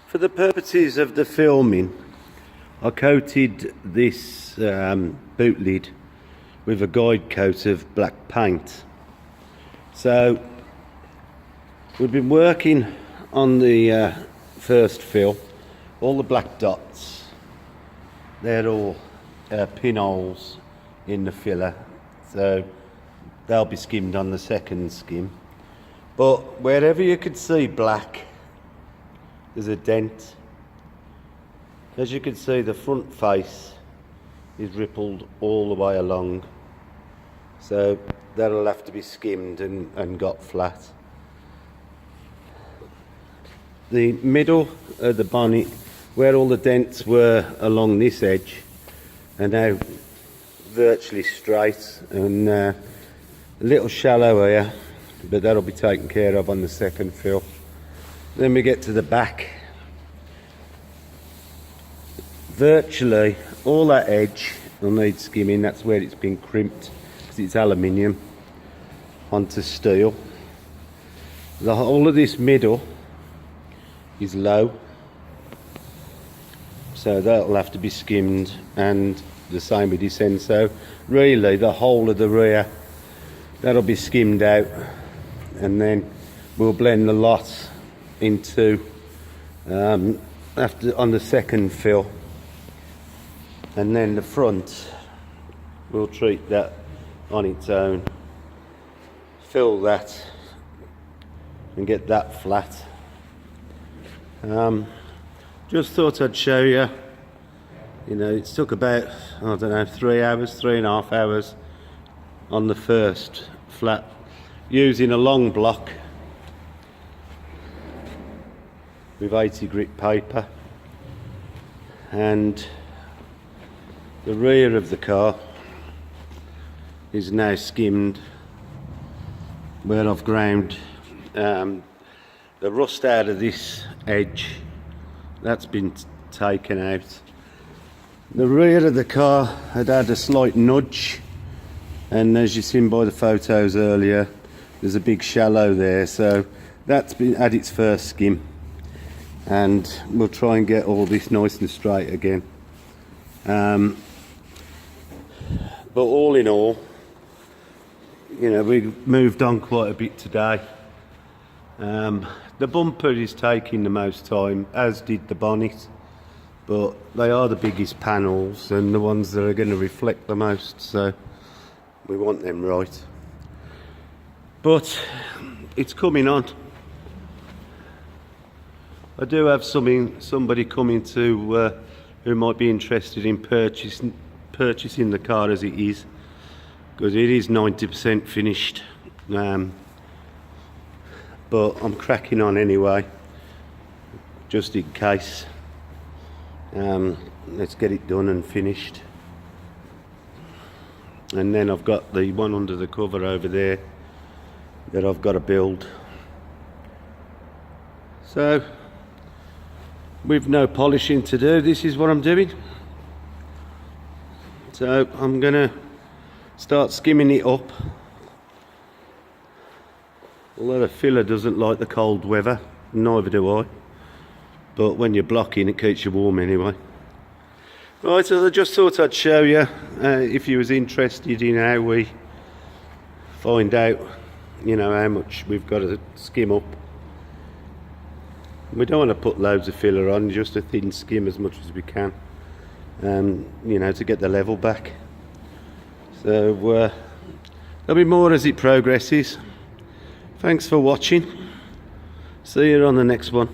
For the purposes of the filming, I coated this boot lid with a guide coat of black paint. So we've been working on the first fill. All the black dots, they're all pinholes in the filler, so they'll be skimmed on the second skim. But wherever you could see black, there's a dent. As you can see, the front face is rippled all the way along, so that'll have to be skimmed and got flat. The middle of the bonnet, where all the dents were along this edge, are now virtually straight and a little shallow here, but that'll be taken care of on the second fill. Then we get to the back. Virtually all that edge will need skimming. That's where it's been crimped because it's aluminium onto steel. The whole of this middle is low, so that'll have to be skimmed, and the same with this end. So really the whole of the rear, that'll be skimmed out, and then we'll blend the lot into after on the second fill. And then the front, we'll treat that on its own, fill that and get that flat. Just thought I'd show you, it took about, I don't know, 3.5 hours on the first flat, using a long block with 80 grit paper. And the rear of the car is now skimmed, where I've ground the rust out of this edge. That's been taken out. The rear of the car had a slight nudge, and as you've seen by the photos earlier, there's a big shallow there, so that's been had its first skim, and we'll try and get all this nice and straight again. But all in all, we moved on quite a bit today. The bumper is taking the most time, as did the bonnet, but they are the biggest panels and the ones that are going to reflect the most, so we want them right. But it's coming on. I do have somebody coming to who might be interested in purchasing the car as it is, because it is 90% finished. But I'm cracking on anyway, just in case. Let's get it done and finished. And then I've got the one under the cover over there that I've got to build. So, with no polishing to do, this is what I'm doing. So I'm gonna start skimming it up. Although the filler doesn't like the cold weather, neither do I. But when you're blocking, it keeps you warm anyway. Right, so I just thought I'd show you, if you was interested in how we find out, how much we've got to skim up. We don't want to put loads of filler on, just a thin skim as much as we can, to get the level back. So there'll be more as it progresses. Thanks for watching. See you on the next one.